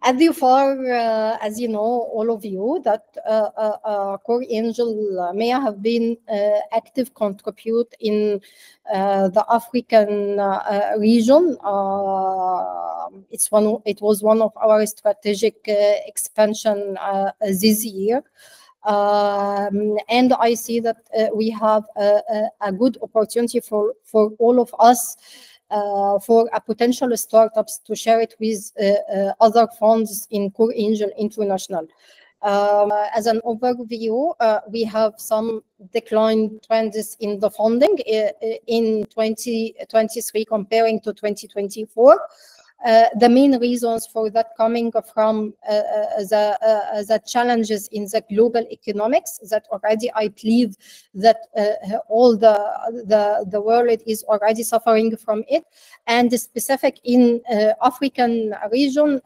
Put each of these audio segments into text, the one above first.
As you know, all of you, that COREangels MEA have been active contribute in the African region. It was one of our strategic expansion this year. And I see that we have a good opportunity for all of us, for potential startups to share it with other funds in COREangels International. As an overview, we have some decline trends in the funding in 2023 comparing to 2024. The main reasons for that coming from the challenges in the global economics that already I believe that all the world is already suffering from it, and specific in African region.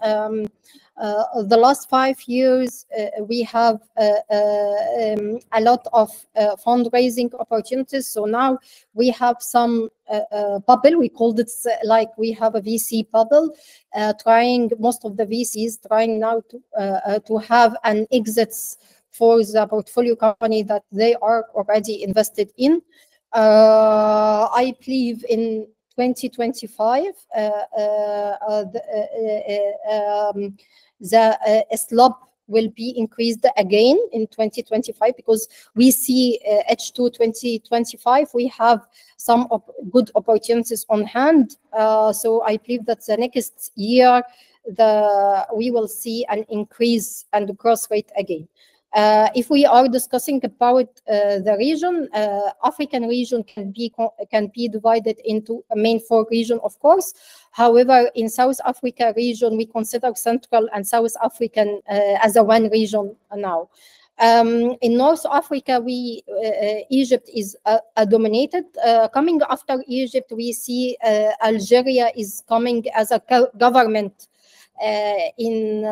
The last 5 years, we have a lot of fundraising opportunities. So now we have some bubble. We called it like we have a VC bubble. Most of the VCs trying now to have an exits for the portfolio company that they are already invested in. I believe in 2025, the slope will be increased again in 2025, because we see H2 2025, we have some good opportunities on hand. So I believe that the next year, we will see an increase and growth rate again. If we are discussing about the region, African region can be divided into a main 4 regions, of course. However, in South Africa region, we consider Central and South African as a one region now. In North Africa, Egypt is dominated. Coming after Egypt, we see Algeria is coming as a government in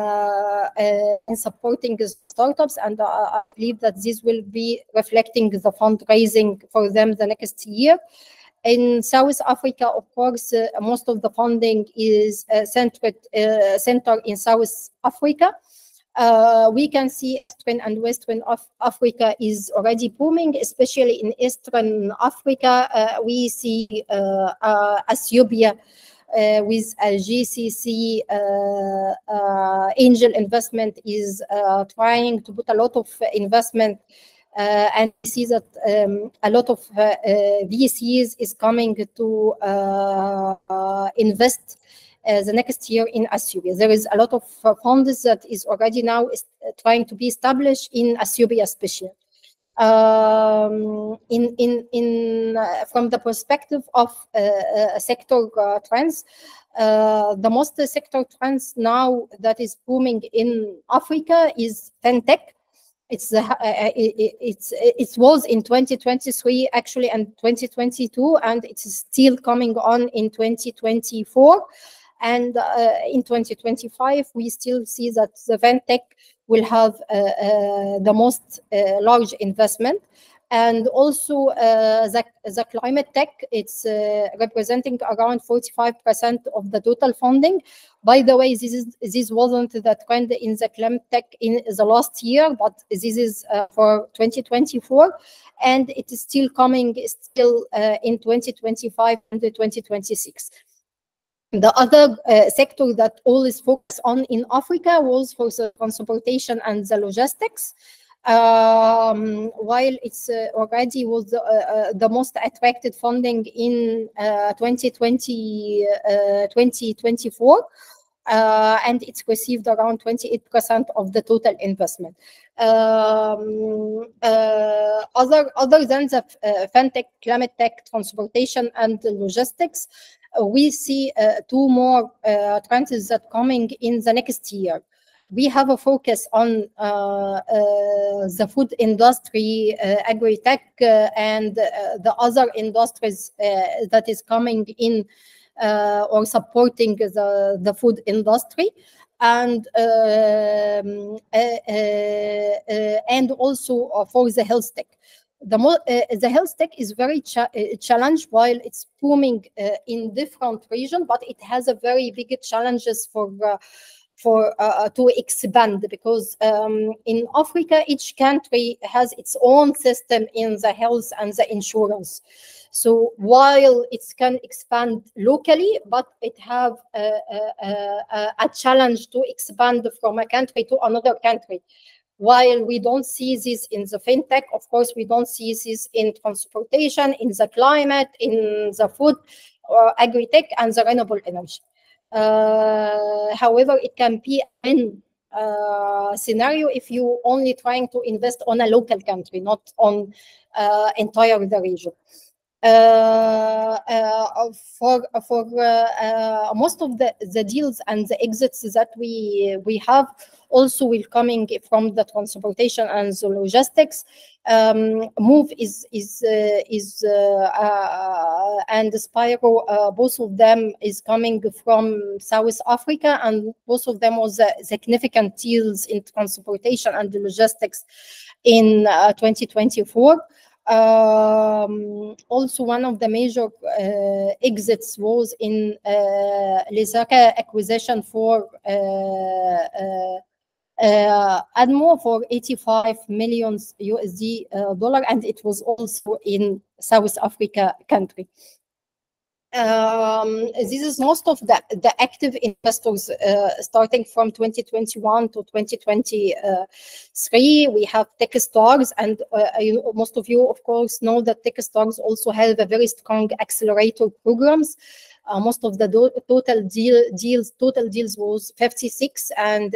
supporting startups, and I believe that this will be reflecting the fundraising for them the next year. In South Africa, of course, most of the funding is centered in South Africa. We can see Eastern and Western Africa is already booming, especially in Eastern Africa. We see Ethiopia with GCC angel investment is trying to put a lot of investment, and we see that a lot of VCs is coming to invest the next year in Ethiopia. There is a lot of funds that is already now trying to be established in Ethiopia, especially. From the perspective of sector trends, the most sector trends now that is booming in Africa is fintech. It was in 2023 actually, and 2022, and it is still coming on in 2024. And in 2025, we still see that the fintech will have the most large investment. And also the climate tech, it's representing around 45% of the total funding. By the way, this wasn't the trend in the climate tech in the last year, but this is for 2024, and it is still coming in 2025 and 2026. The other sector that always focus on in Africa was for the transportation and the logistics. While it's already was the most attracted funding in 2024, and it's received around 28% of the total investment. Other than the fintech, climate tech, transportation, and logistics, we see 2 more trends that coming in the next year. We have a focus on the food industry, agri-tech, and the other industries that is coming in or supporting the food industry, and also for the health tech. the health tech is very challenged while it's booming in different regions, but it has a very big challenges to expand, because in Africa each country has its own system in the health and the insurance. So while it can expand locally, but it have a challenge to expand from a country to another country. While we don't see this in the fintech, of course, we don't see this in transportation, in the climate, in the food, or agri-tech, and the renewable energy. However, it can be in scenario if you only trying to invest on a local country, not on entire the region. For most of the deals and the exits that we have also will coming from the transportation and the logistics. Move and Spyro, both of them is coming from South Africa, and both of them was significant deals in transportation and logistics in 2024. Also, one of the major exits was in Lesaka acquisition for Admo for $85 million USD, and it was also in South Africa country. This is most of the active investors starting from 2021 to 2023. We have Techstars, and most of you, of course, know that Techstars also have a very strong accelerator programs. Most of the total deals was 56, and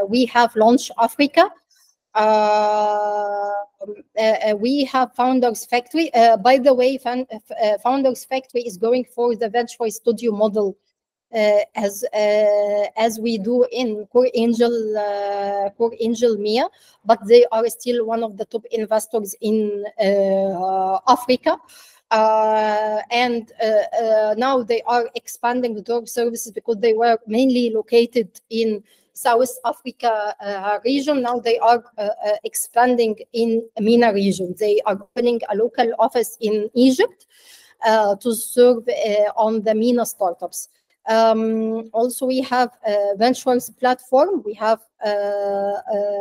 we have launched Africa. We have Founders Factory. By the way, Founders Factory is going for the venture studio model, as we do in COREangels MEA, but they are still one of the top investors in Africa. And now they are expanding their services because they were mainly located in South Africa region. Now they are expanding in MENA region. They are opening a local office in Egypt to serve on the MENA startups. Also, we have ventures platform. We have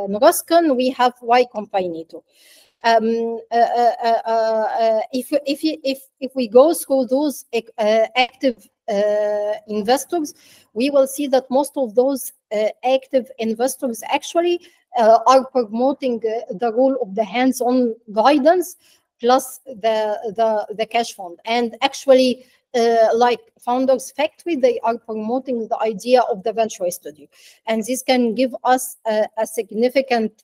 Norascon. We have Y Combinator. If we go through those active investors, we will see that most of those active investors actually are promoting the role of the hands-on guidance plus the cash fund. And actually, like Founders Factory, they are promoting the idea of the venture studio. And this can give us a significant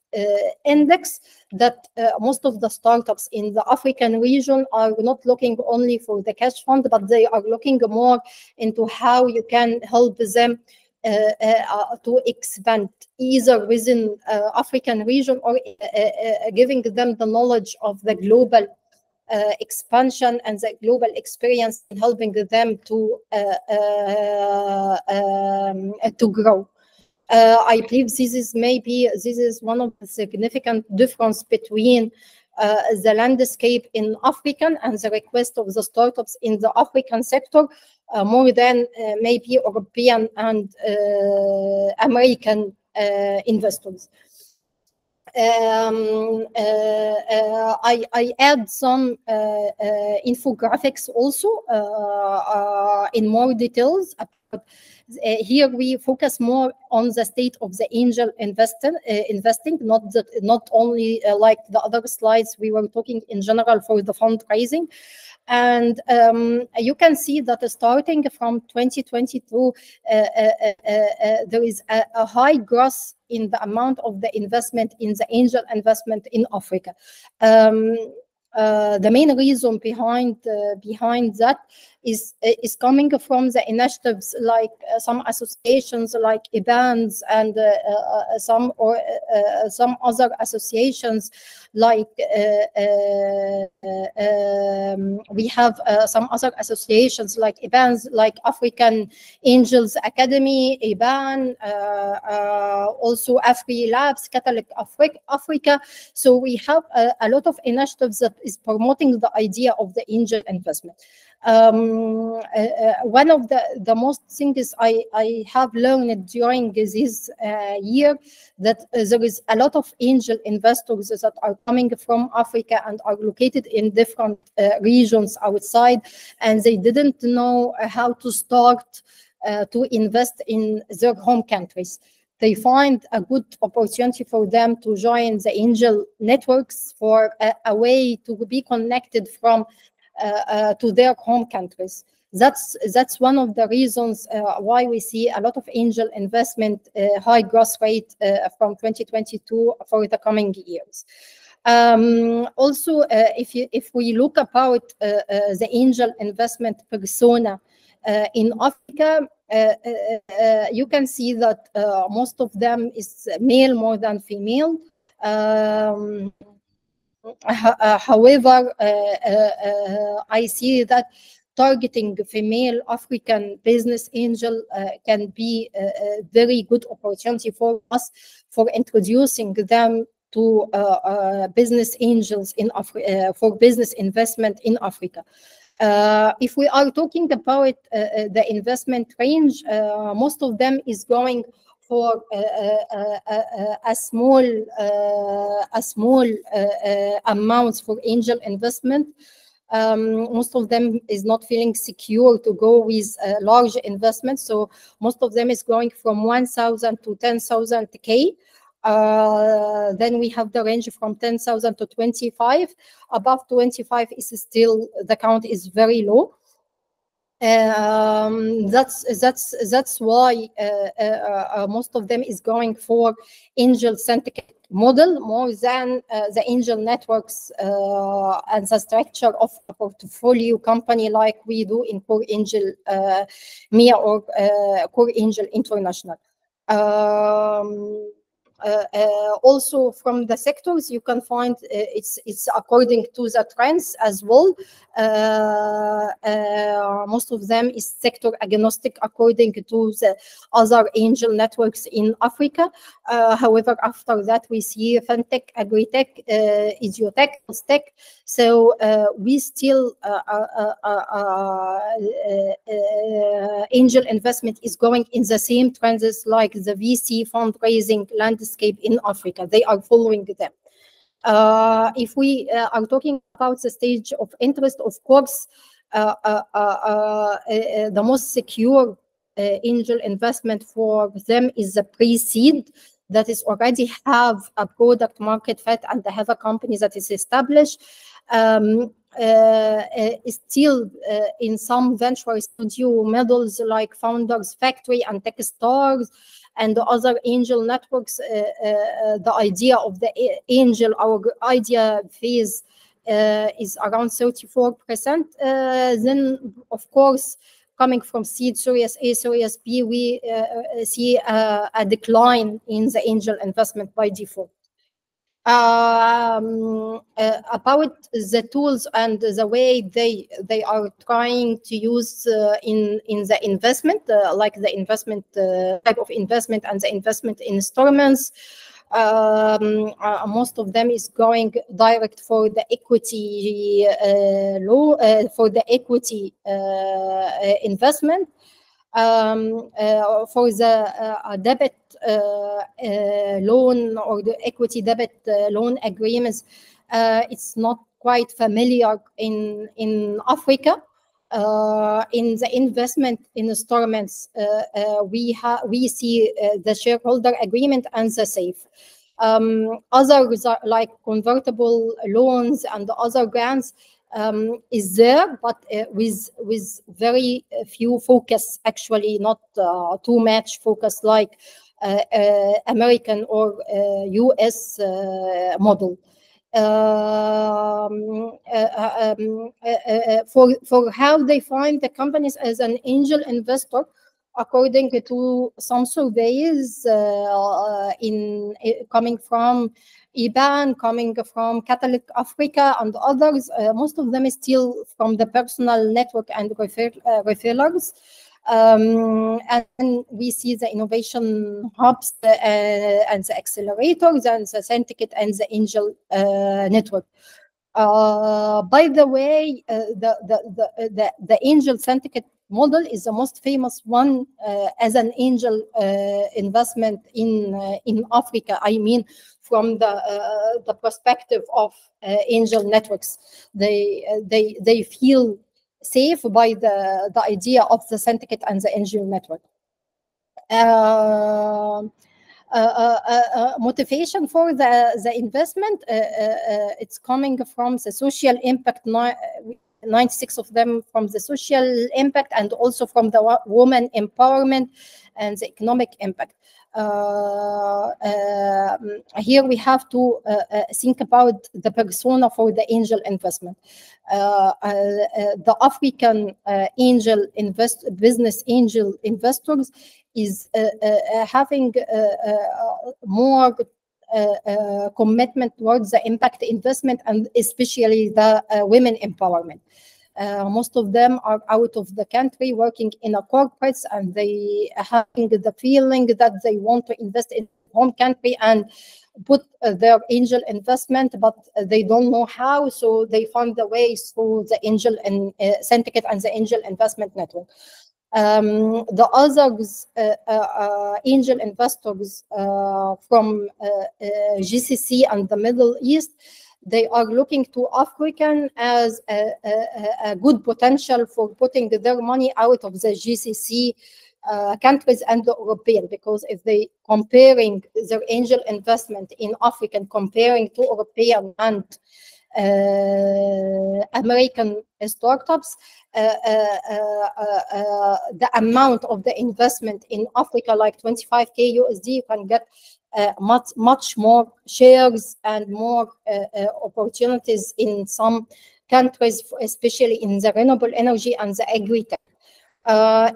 index that most of the startups in the African region are not looking only for the cash fund, but they are looking more into how you can help them to expand either within African region or giving them the knowledge of the global expansion and the global experience, in helping them to grow. I believe this is one of the significant difference between the landscape in African and the request of the startups in the African sector, more than maybe European and American investors. I add some infographics also in more details. Here we focus more on the state of the angel investing, not only like the other slides we were talking in general for the fundraising. And you can see that starting from 2022, there is a high growth in the amount of the investment in the angel investment in Africa. the main reason behind that is coming from the initiatives like some associations like IBANs and some other associations like we have some other associations like IBANs like African Angels Academy, IBAN, also Afri Labs, Catholic Africa. So we have a lot of initiatives that is promoting the idea of the angel investment. One of the most things I have learned during this year that there is a lot of angel investors that are coming from Africa and are located in different regions outside, and they didn't know how to start to invest in their home countries. They find a good opportunity for them to join the angel networks for a way to be connected from to their home countries. That's one of the reasons why we see a lot of angel investment, high growth rate from 2022 for the coming years. Also, if we look about the angel investment persona in Africa, you can see that most of them is male more than female. However, I see that targeting female African business angel can be a very good opportunity for us for introducing them to business angels in for business investment in Africa. If we are talking about the investment range, most of them is going for a small amounts for angel investment. Most of them is not feeling secure to go with large investments, so most of them is going from 1,000 to 10,000 K. Then we have the range from 10,000 to 25. Above 25 is still, the count is very low. That's why most of them is going for angel-centric model more than the angel networks and the structure of a portfolio company like we do in COREangel MEA or COREangel International. Also from the sectors you can find it's according to the trends as well. Most of them is sector agnostic according to the other angel networks in Africa. However, after that we see fintech, agri-tech, edu-tech, tech. So we still angel investment is going in the same trends like the VC fundraising landscape in Africa. They are following them. If we are talking about the stage of interest, of course, the most secure angel investment for them is the pre-seed, that is already have a product market fit and they have a company that is established. Still in some venture studio models like Founders Factory and Techstars and the other angel networks, the idea of the angel, our idea phase is around 34%. Then, of course, coming from seed, Series A, Series B, we see a decline in the angel investment by default. About the tools and the way they are trying to use in the investment, like the investment type of investment and the investment instruments. Most of them is going direct for the equity for the equity investment. For the debit loan or the equity debit loan agreements, it's not quite familiar in Africa. In the investment instruments, we see the shareholder agreement and the SAFE. Others are like convertible loans and the other grants is there, but with very few focus, actually not too much focus like American or US model. for how they find the companies as an angel investor. According to some surveys coming from IBAN, coming from Catholic Africa and others, most of them is still from the personal network and referrals. And we see the innovation hubs and the accelerators and the syndicate and the angel network. By the way, the angel syndicate model is the most famous one as an angel investment in Africa. I mean, from the perspective of angel networks, they feel safe by the idea of the syndicate and the angel network. Motivation for the investment, it's coming from the social impact, 96 of them from the social impact, and also from the woman empowerment and the economic impact. Here we have to think about the persona for the angel investment. The African business angel investors is having more commitment towards the impact investment, and especially the women empowerment. Most of them are out of the country working in a corporates, and they having the feeling that they want to invest in home country and put their angel investment, but they don't know how, so they find the ways through the angel and syndicate and the angel investment network. The others angel investors from GCC and the Middle East, they are looking to African as a good potential for putting their money out of the GCC countries and the European, because if they comparing their angel investment in African comparing to European and American startups, the amount of the investment in Africa, like 25K USD, you can get much more shares and more opportunities in some countries, especially in the renewable energy and the agri-tech.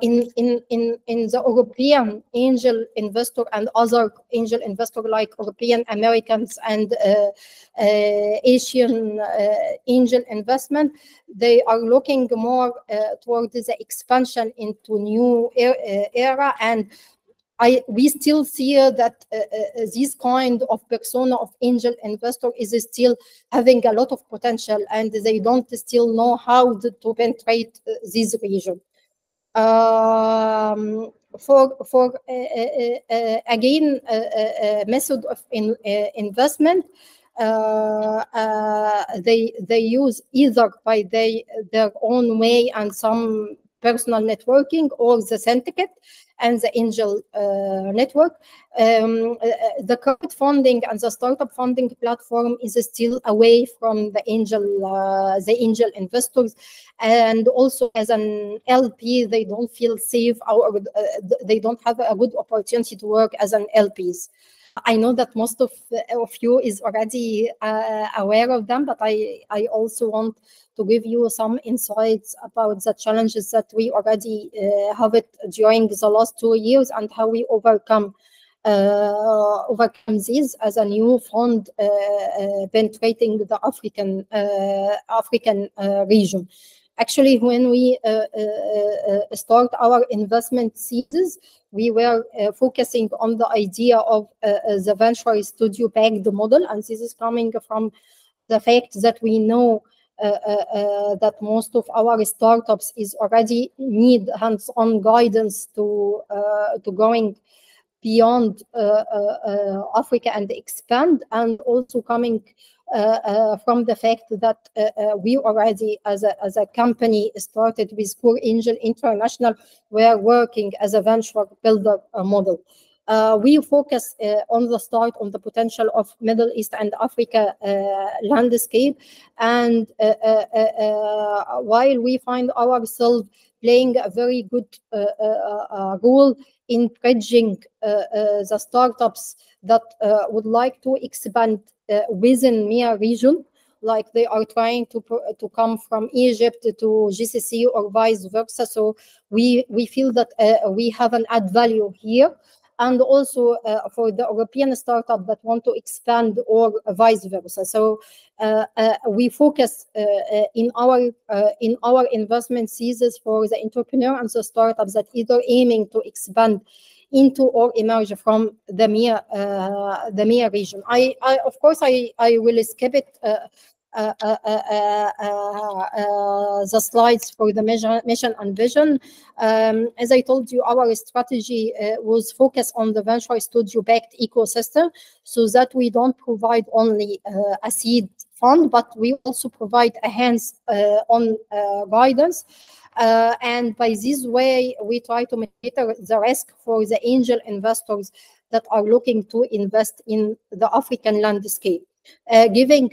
In the European angel investor and other angel investor like European Americans and Asian angel investment, they are looking more towards the expansion into new era, and we still see that this kind of persona of angel investor is still having a lot of potential, and they don't still know how to penetrate this region. For again method of investment, they use either by their own way and some personal networking, or the syndicate and the angel network. The crowdfunding and the startup funding platform is still away from the angel investors, and also as an LP, they don't feel safe, or they don't have a good opportunity to work as an LPs. I know that most of you is already aware of them, but I also want to give you some insights about the challenges that we already have it during the last 2 years, and how we overcome these as a new fund penetrating the African region. Actually, when we start our investment thesis, we were focusing on the idea of the venture studio-backed model, and this is coming from the fact that we know that most of our startups is already need hands-on guidance to going beyond Africa and expand, and also coming from the fact that we already, as a company, started with COREangel International. We are working as a venture builder model. We focus on the start on the potential of Middle East and Africa landscape, and while we find ourselves playing a very good role in bridging the startups that would like to expand within MEA region, like they are trying to come from Egypt to GCC or vice versa. So we feel that we have an add value here. And also for the European startup that want to expand or vice versa. So we focus in our investment thesis for the entrepreneur and the startups that either aiming to expand into or emerge from the MEA region. I of course I will skip it. The slides for the mission and vision. As I told you, our strategy was focused on the venture studio-backed ecosystem, so that we don't provide only a seed fund, but we also provide a hands-on guidance. And by this way, we try to mitigate the risk for the angel investors that are looking to invest in the African landscape. Giving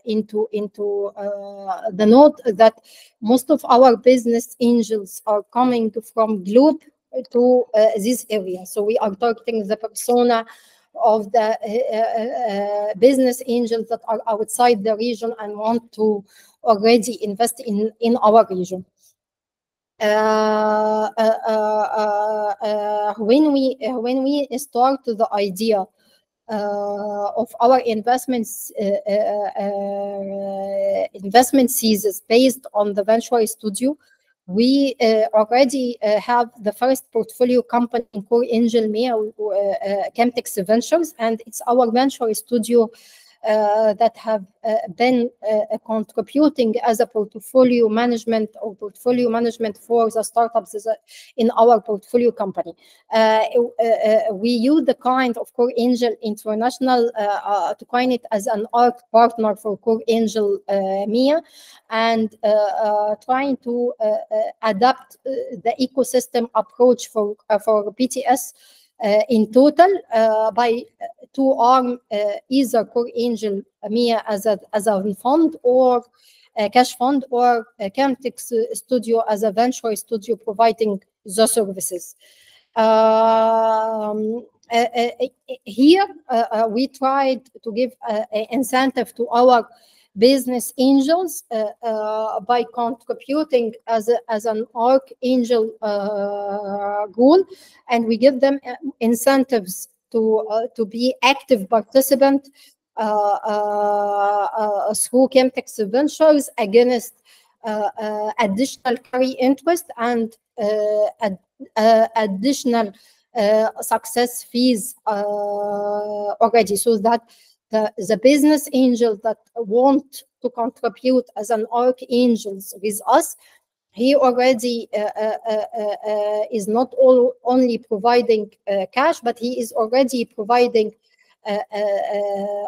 into the note that most of our business angels are coming from globe to this area. So we are targeting the persona of the business angels that are outside the region and want to already invest in our region. When we start the idea of our investment thesis based on the venture studio, we already have the first portfolio company in COREangels MEA, Chemtex Ventures, and it's our venture studio that have been contributing as a portfolio management for the startups in our portfolio company. We use the kind of COREangels International to coin it as an ARC partner for COREangels MEA, and trying to adapt the ecosystem approach for BTS in total by to arm either COREangels MEA as a fund or a cash fund, or Chemtex Studio as a venture studio providing the services. Here we tried to give an incentive to our business angels by contributing as an ARC angel goal, and we give them incentives to be active participant through Chemtex Ventures against additional carry interest and additional success fees already, so that the business angels that want to contribute as an ARC angels with us, he already is not only providing cash, but he is already providing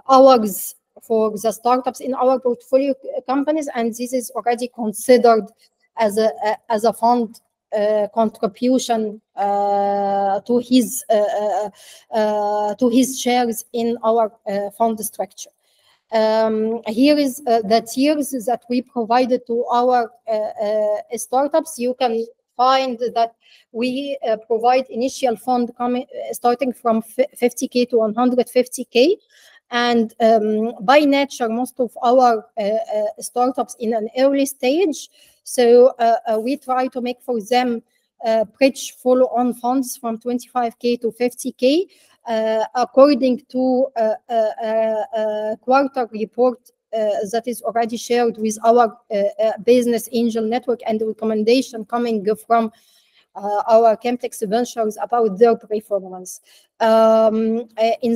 hours for the startups in our portfolio companies, and this is already considered as a fund contribution to his shares in our fund structure. Here is the tiers that we provided to our startups. You can find that we provide initial fund starting from 50K to 150K. And by nature, most of our startups in an early stage, so we try to make for them bridge follow-on funds from 25K to 50K, according to a quarter report that is already shared with our business angel network, and the recommendation coming from our Chemtex Ventures about their performance. In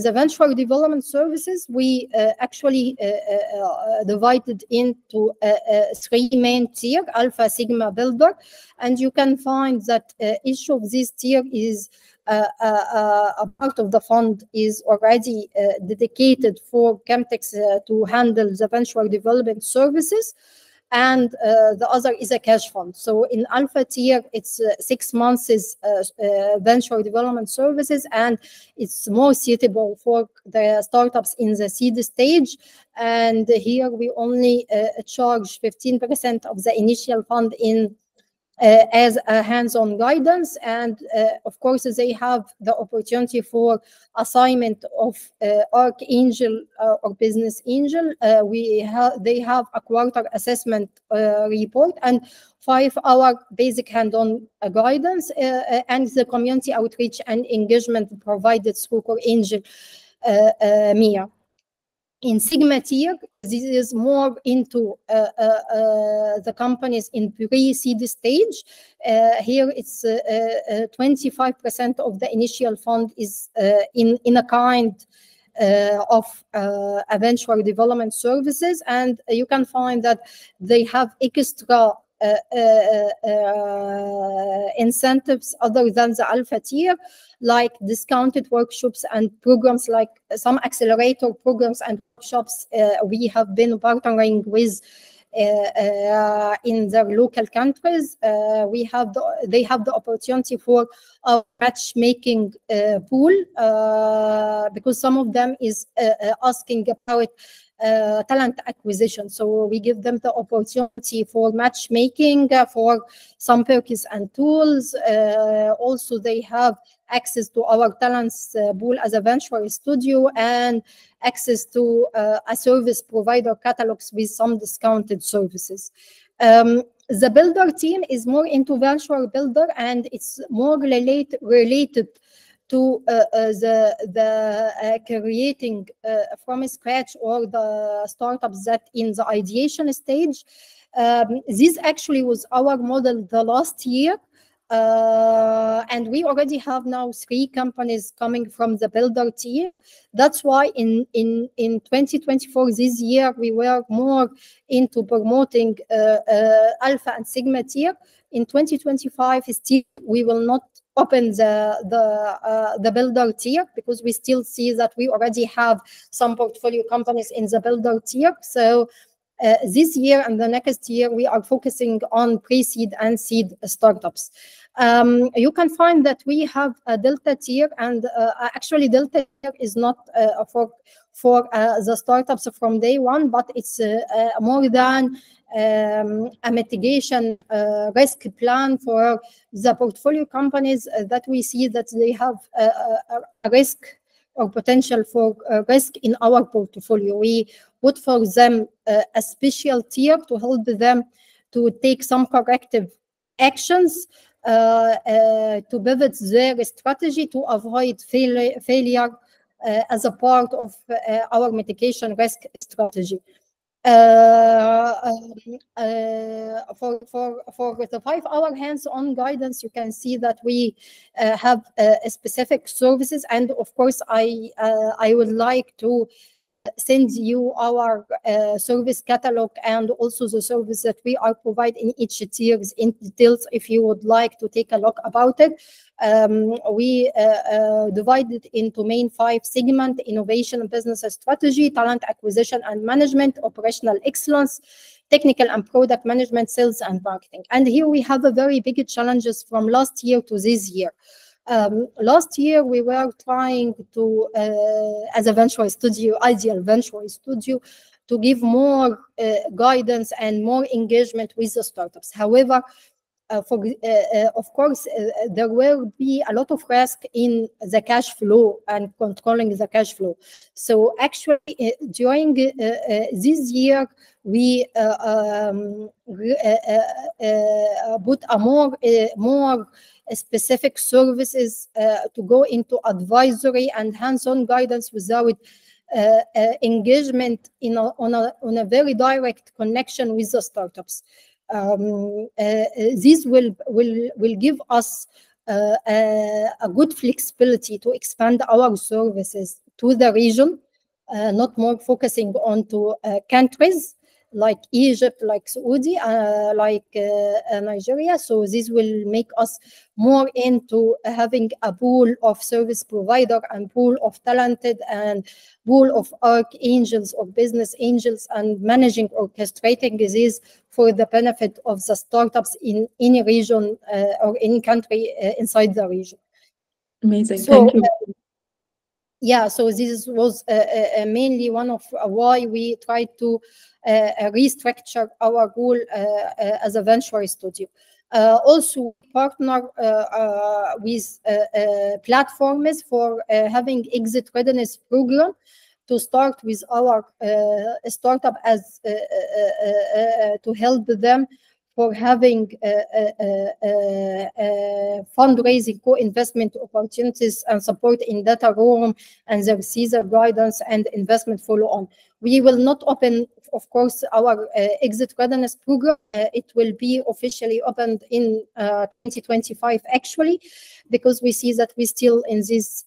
the venture development services, we actually divided into three main tiers: Alpha, Sigma, Builder, and you can find that each of these tiers is a part of the fund is already dedicated for Chemtex to handle the venture development services, and the other is a cash fund. So in Alpha tier, it's 6 months venture development services, and it's more suitable for the startups in the seed stage. And here we only charge 15% of the initial fund in as a hands-on guidance, and of course they have the opportunity for assignment of COREangel or Business Angel. They have a quarter assessment report and 5-hour basic hand-on guidance, and the community outreach and engagement provided through COREangel MEA. In Sigma tier, this is more into the companies in pre-seed stage. Here it's 25% of the initial fund is in a kind of venture development services, and you can find that they have extra incentives other than the alpha tier, like discounted workshops and programs, like some accelerator programs and workshops we have been partnering with in their local countries. They have the opportunity for a matchmaking pool, because some of them is asking about talent acquisition. So we give them the opportunity for matchmaking, for some perks and tools. Also, they have access to our talents pool as a venture studio, and access to a service provider catalogs with some discounted services. The builder team is more into venture builder, and it's more related to the creating from scratch, or the startups that in the ideation stage. This actually was our model the last year. And we already have now 3 companies coming from the builder team. That's why in 2024, this year, we were more into promoting alpha and sigma tier. In 2025, still we will not open the builder tier, because we still see that we already have some portfolio companies in the builder tier. So this year and the next year, we are focusing on pre-seed and seed startups. You can find that we have a delta tier, and actually delta tier is not for the startups from day one, but it's more than a mitigation risk plan for the portfolio companies that we see that they have a risk or potential for risk in our portfolio. We put for them a special tier to help them to take some corrective actions to pivot their strategy to avoid failure as a part of our mitigation risk strategy. For the 5-hour hands-on guidance, you can see that we have specific services, and of course, I would like to send you our service catalog, and also the service that we are providing in each tiers in details, if you would like to take a look about it. We divided into main 5 segments: innovation, business strategy, talent acquisition and management, operational excellence, technical and product management, sales and marketing. And here we have a very big challenges from last year to this year. Last year, we were trying to, as a venture studio, ideal venture studio, to give more guidance and more engagement with the startups. However, of course, there will be a lot of risk in the cash flow and controlling the cash flow. So actually, during this year, we put a more specific services to go into advisory and hands-on guidance without engagement on a very direct connection with the startups. This will give us a good flexibility to expand our services to the region, not more focusing on to countries like Egypt, like Saudi, like Nigeria. So this will make us more into having a pool of service provider and pool of talented and pool of archangels or business angels, and managing, orchestrating this for the benefit of the startups in any region or any country inside the region. Amazing, thank you. Yeah, so this was mainly one of why we tried to restructure our goal as a venture studio. Also, we partner with platforms for having exit readiness program to start with our startup as to help them for having fundraising co-investment opportunities and support in data room and the Caesar guidance and investment follow-on. We will not open, of course, our exit readiness program. It will be officially opened in 2025, actually, because we see that we still in this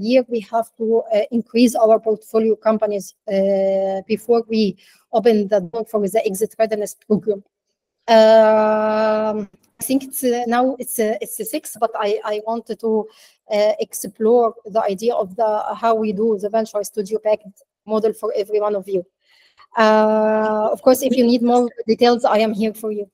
year, we have to increase our portfolio companies before we open the door for the exit readiness program. I think it's now it's 6, but I wanted to explore the idea of how we do the venture studio package model for every one of you. Of course, if you need more details, I am here for you.